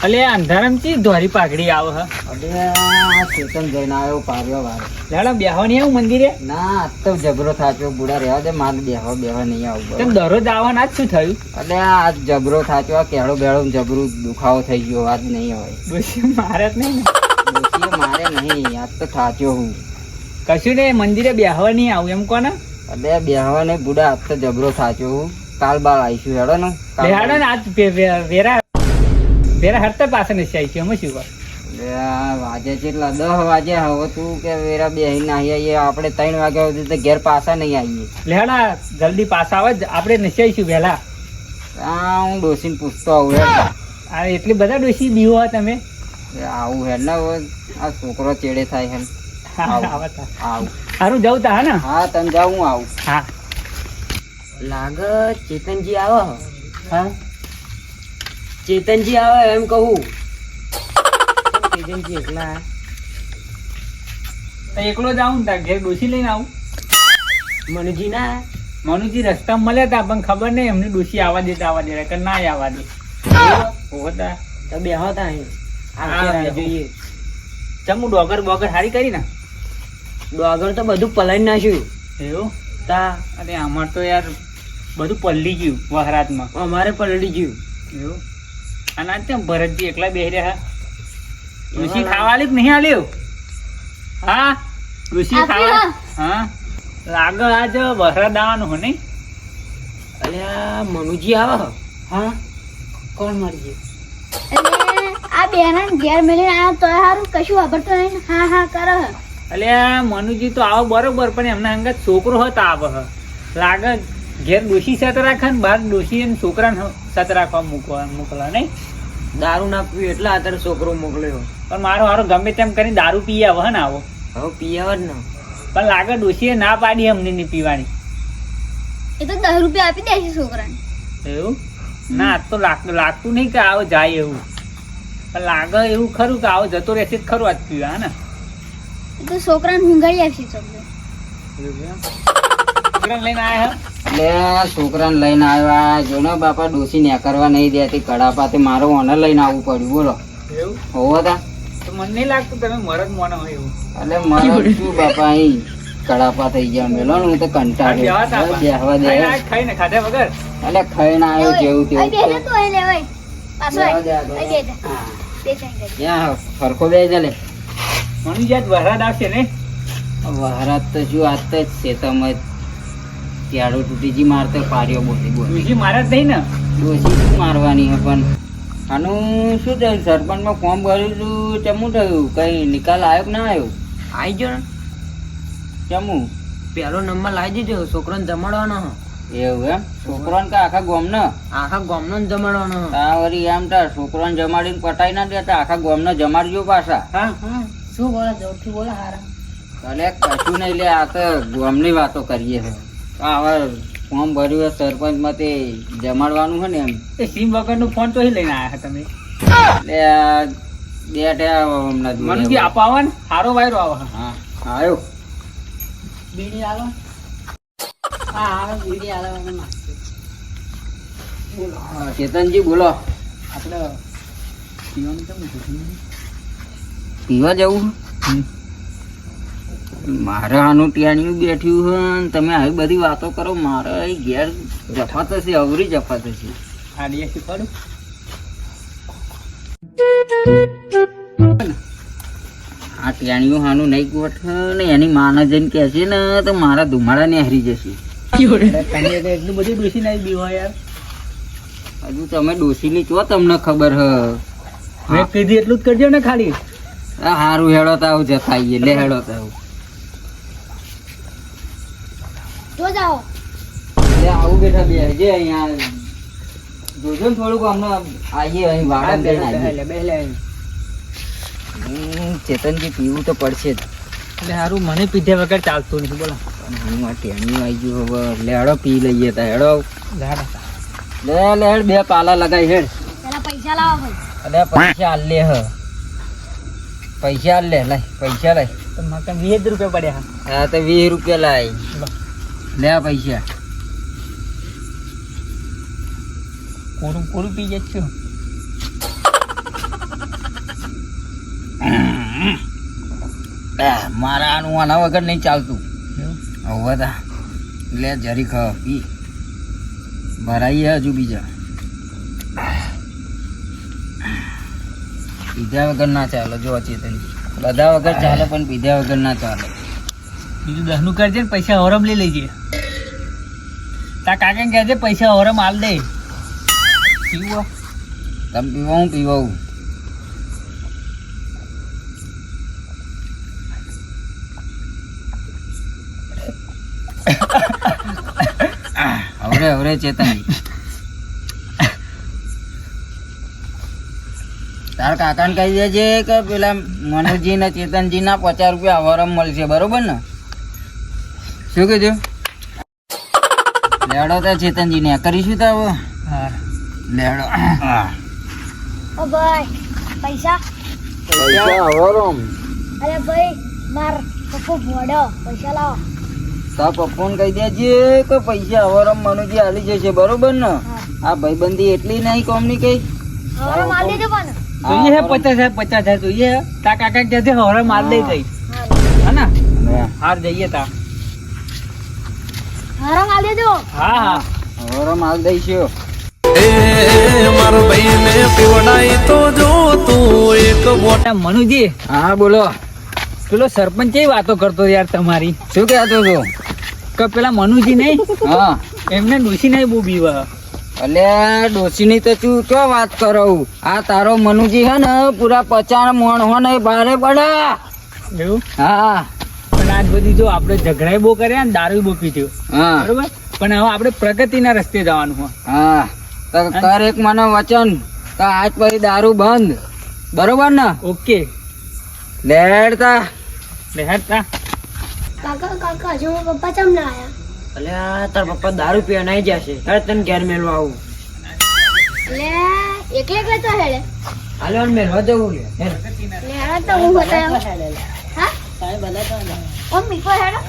અલે અંધારામ ચી ધોરી પાઘડી આવે હ અરે આ ચેતન જઈને આવ્યો પાર્યો વાર લેડા બેહવા નહીં આવું મંદિરે ના આજ તો જબરો થાચ્યો બુડા રહેવા દે મારે બેહવા નહીં આવું તેમ દરરોજ આવવાના જ શું થયું? અરે આજ જબરો થાચ્યો આ કેળો બેળો જબરું દુખાવો થઈ ગયો આજ નહીં હોય ડોશી મારે જ નહીં ને ડોશીએ મારે નહીં આજ તો થાચ્યો હું કશું ને મંદિરે બેહવા નહીં આવું એમ કોને અરે બેહવા નહીં બુડા આજ તો જબરો થાચ્યો હું કાલ બાર આવીશું હેડો ને બેહાડો ને આજ વેરા વેરા હરતા પાસે નથી આવી છે અમે શું કર વાજે કેટલા 10 વાગે હવે તું કે વેરા બેહીને આવીએ આપણે 3 વાગ્યા સુધી તો ઘેર પાછા નહીં આવીએ લેડા જલ્દી પાછા આવે જ આપણે નથી આવીશું વહેલા હું ડોસીને પૂછતો આવું હેડ આ એટલી બધા ડોશી બીવો હોય તમે આવું હેડ ને આ છોકરો ચેડે થાય હેડ આવું સારું જવું તા હા ને હા તને જાઉં હું આવું હા લાગે ચેતનજી આવે હા ચેતનજી આવે એમ કહું ચેતનજી એકલા એકલો જ આવું ને ઘેર ડોશી લઈને આવું મનુજી ના મનુજી રસ્તા મળ્યા હતા પણ ખબર નહીં એમને ડોશી આવવા દેતા કે ના આવવા દે હોતા તો બેહો તા જોઈએ ચમુ ડોગર બોગર હારી કરી ને ડોગર તો બધું પલાઈ નાખ્યું એવું તા અરે અમાર તો યાર બધું પલળી ગયું વહરાતમાં અમારે પલળી ગયું એવું અને આજ કેમ ભરતજી એકલા બેહી રહ્યા ઋષિ ખાવાલી જ નહીં આલ્યો હા ઋષિ ખાવા હા લાગે આજ વહરાત આવવાનું હો નહીં અલ્યા મનુજી આવે હા કોણ મરી એટલે આ બેના ઘેર મેલીને આયા તોય હારું કશું વાપરતો નહીં હા હા કરે અલ્યા મનુજી તો આવો બરોબર પણ એમના અંગત છોકરો હતો આવ લાગે ઘેર ડોશી સાથે રાખે ને બહાર ડોશી અને છોકરાને સાથે રાખવા મોકલા નહીં દારૂ ના પીવું એટલે અત્યારે છોકરો મોકલ્યો પણ મારો હારો ગમે તેમ કરીને દારૂ પી આવે ને આવો હવે પીયાવ જ ને પણ લાગે ડોશીએ ના પાડી અમને નહીં પીવાની એ તો 10 રૂપિયા આપી દે છે છોકરાને એવું ના આજ તો લાગતું નહીં કે આવો જાય એવું પણ લાગે એવું ખરું કે આવો જતો રહેશે જ ખરું આજ પીવા હે ને એ તો છોકરાને હુંગાડી આપશે સમજો છોકરાને લઈને આવ્યા એટલે છોકરાને લઈને આવ્યા જો ને બાપા ડોસી ને કરવા નહીં દેતી કડાપા તે મારો ઓને લઈને આવવું પડ્યું બોલો એવું હોવો તા તો મને નહીં લાગતું તમે મરદ મોનો હોય એવું એટલે મારે શું બાપા અહીં કડાપા થઈ ગયા મેલો ને હું તો કંટાળ્યો બેહવા દે ખાઈને ખાધા વગર એટલે ખાઈને આવ્યો જેવું આ તેવું બેને તો એ લેવાય પાછો લેવા દે, આ લેવા બે દે. જા બે ચાઈ કરી ત્યાં સરખો બે ચાલે મની જાત વરાદ આવશે ને વહરાત તો શું આજ તો શેતમાં ક્યાડો તૂટીજી મારતો પાર્યો બોલી બોલી બીજી મારા જ નહીં ને ડોસી શું મારવાની હે પણ આનું શું થયું સરપંચમાં ફોર્મ ભર્યું હતું ચમું થયું કઈ નિકાલ આવ્યો કે ના આવ્યો આવી ગયો ને ચમું પેલો નંબર લાવી દીધો છોકરાને જમાડવાનો એવું એમ છોકરાને કે આખા ગામનો આખા ગામનો જ જમાડવાનો તા વળી એમ તાર છોકરાને જમાડીને પટાઈ ના દેતા આખા ગામનો જમાડજો પાછા હા હા શું બોલે જોરથી બોલે હારા ભલે કશું નહીં લે આ તો ગામની વાતો કરીએ છે આ હવે ફોર્મ ભર્યું હોય સરપંચમાં તે જમાડવાનું છે ને એમ એ સિમ વગરનું ફોન તો લઈને આવ્યા તમે એટલે આ બે હમણાં મનુજી આપાવા ને સારો વાયરો આવે હા આવ્યો બીડી આલો હા આવે બીડી આલો હા, ચેતનજી બોલો આપણે પીવાનું કેમ નથી? પીવા જવું મારે આનું ટિયાણિયું બેઠ્યું છે ને તમે આવી બધી વાતો કરો મારે અહીં ઘેર જફા થશે અવરી જફા થશે આ ડીએ શીખવાડું આ ટિયાણિયું હાનું નહીં ગોઠ ને એની માને જઈને કહે છે ને તો મારા ધુમાડા ને હરી જશે તમે તો એટલું બધું ડોસી નહીં બીવો યાર હજુ તમે ડોસીની ચો તમને ખબર હ મેં કીધું એટલું જ કરજો ને ખાલી આ હારું હેડો તાવ જતાઈએ લે હેડો તાવ જો જાઓ લે આવું બેઠા બે જે અહીંયા જોજો ને થોડુંક હમણાં આવીએ અહીં વાડા બેન આવીએ ચેતનજી પીવું તો પડશે જ એટલે સારું મને પીધા વગર ચાલતું નથી બોલો હું આ ટેણિયું આવી ગયું હવે લે હેડો પી લઈએ તા હેડો ઝાડા લે લે હેડ બે પાલા લગાઈ હેડ પેલા પૈસા લાવો ભાઈ અરે પૈસા હાલ લે હ પૈસા હાલ લે લાય પૈસા લાય તો મારે 20 રૂપિયા પડ્યા હા તો 20 રૂપિયા લાય લો. લે આ પૈસા કોરું કોરું પી જાય છું મારા આનું આના વગર નહીં ચાલતું. હવે તા લે જરી પી ભરાઈએ હજુ બીજા. પીધા વગર ના ચાલે. જો ચેતનજી બધા વગર ચાલે પણ પીધા વગર ના ચાલે. બીજું 10 નું કરજે ને પૈસા ઓરમ લઈ લેજે. તા કાકા કહેજે પૈસા ઓરમ આલ દે. પીવો તમે પીવા હું પીવા હું. હવે હવે ચેતનજી તાર કાકાને કહી દેજે કે પેલા મનુજી ને ચેતનજી ના 50 રૂપિયા હવારમ મળશે, બરોબર ને? શું કીધું? લેડો તો ચેતનજી ને કરીશું તો હવે. હા લેડો. ઓ ભાઈ પૈસા. હવારમ અરે ભાઈ માર પપ્પો ભોડો પૈસા લાવો. તા પપ્પાને કહી દેજે કે પૈસા હવારમ મનુજી આલી જશે, બરોબર ને? આ ભાઈબંધી એટલી નહીં કોમની કઈ. હવે માલ દેજો પણ. જોઈએ હે 50,000 જોઈએ હે. તા કાકા કહેજે ઓરમ આલ દે કઈ. હા ને હાર જઈએ તા. હારા માલ દેજો. હા હા હવારમ આલ દઈશું. મનુજી હા બોલો. પેલો સરપંચ કેવી વાતો કરતો યાર તમારી. શું કહેતો છો? કે પેલા મનુજી નહીં હા એમને ડોસી નહીં બહુ બીવા. અલે ડોશીની તો તું ક્યાં વાત કરો? આ તારો મનુજી હે ને પૂરા 50 મણ હો ને ભારે પડે. એવું હા પણ આજ બધી જો આપણે ઝઘડા બહુ કર્યા ને દારૂ બહુ પીધું હા બરોબર, પણ હવે આપણે પ્રગતિના રસ્તે જવાનું હોય. હા તો કર એક મને વચન કે આજ પછી દારૂ બંધ, બરોબર ને? ઓકે લેડતા બેહતા. કાકા કાકા હજુ મારા પપ્પા ચમ ના આયા? અલ્યા તાર પપ્પા દારૂ પીવા નાઈ જશે. તારે તને ઘેર મેળવા આવું. લે એકલે એકલે તો હેડે. હાલો ને મેળવા જવું લે. લે હેડે તો હું બતાવ્યો. હા ઓ મીઠો હેડો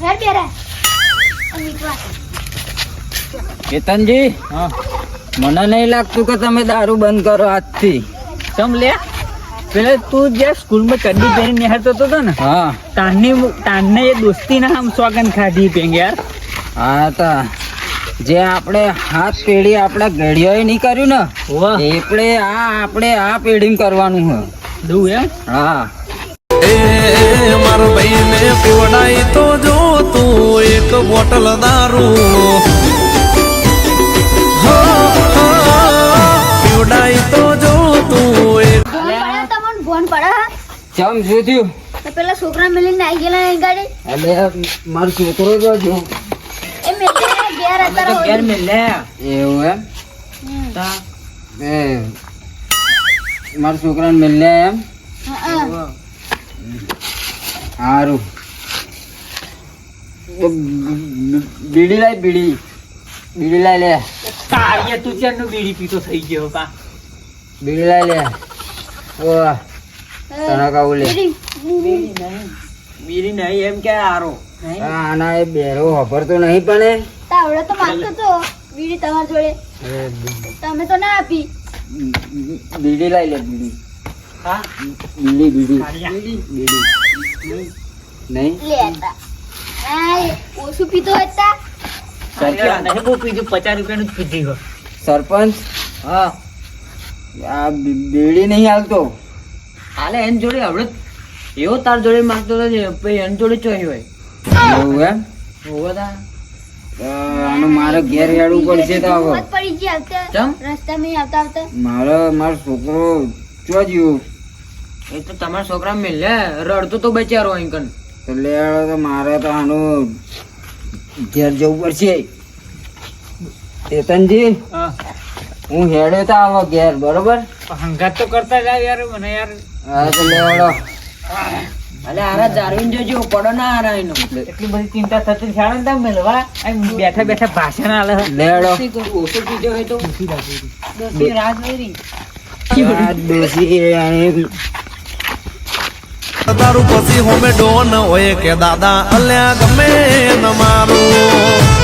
હેડ બેરે. ઓ મીઠો ચેતનજી હા મને નહીં લાગતું કે તમે દારૂ બંધ કરો આજથી. સમ લે પેલે તું જે સ્કૂલમાં ચડ્ડી પહેરીને નિહાળતો હતો ને હા તાને એ દોસ્તીના આમ સોગન ખાધી પેંગ યાર. હા તા જે આપણે હાથ પેઢી આપણા ઘડિયાએ નહીં કર્યું ને વાહ આપણે આ પેઢી કરવાનું છે. દઉં એમ. હા મારા ભાઈ ને પીવડાઈ તો જો તું એક બોટલ દારૂ પીવડાઈ તો જો તું એક. ફોન પડે ચમ શું થયું? તો પેલા છોકરા મેલીને આવી ગયેલા અહીં ગાડી. એટલે મારો છોકરો જો જો એ મેલી ઘેર તો ઘેર હતા. મેળ લે. એવું એમ? તા એ મારા છોકરાને મળ્યા એમ? સારું. બીડી લાય બીડી લાય લે. તારીએ તું ચારનો બીડી પીતો થઈ ગયો કા. બીડી લાય લે. ઓહ તને કહું લે. બીડી નહીં એમ કે હારો આના એ બેરો વાપરતો નહીં પણ એ. તાવડે તો માંગતો તો બીડી તમારી જોડે તમે તો ના આપી. બીડી લાય લે બીડી. હા બીડી તારીયા. નહીં લેતા આ ઓછું પીતો હતા. તારીયા નહીં બહુ પીધું 50 રૂપિયાનું જ પીધી ગયો. સરપંચ હા આ બીડી નહીં હાલતો. હાલે એન જોડે હવે એવો તાર જોડે માંગતો હતો ને પછી એન જોડે ચોઈ હોય. એવું એમ? હોવે તા આનું મારે ઘેર હેડવું પડશે તો હવે. મત પડી ગઈ આવતા ચમ? રસ્તામાં આવતા આવતા. મારો છોકરો ચો જ્યો એ તો તમારા છોકરા મેળ લે રડતો તો બચારો અહીં કન. તો લેડો તો મારે તો આનું ઘેર જવું પડશે. ચેતનજી હા હું હેડે તો આવો ઘેર, બરોબર? હંગાત તો કરતા જાય યાર મને યાર. હા તો લેડો. અલે આરા જારવીન જોજો પડો ના આરા એનો. એટલી બધી ચિંતા થતી છે ને તમે મેલવા બેઠા બેઠા ભાષણ આલે છે. લેડો. ઓછો પીજો હોય તો દોસ્તી રાત વેરી. આ ડોશી અહીં તારું પછી હોમે ડોન હોય કે દાદા અલ્યા ગમે ન મારું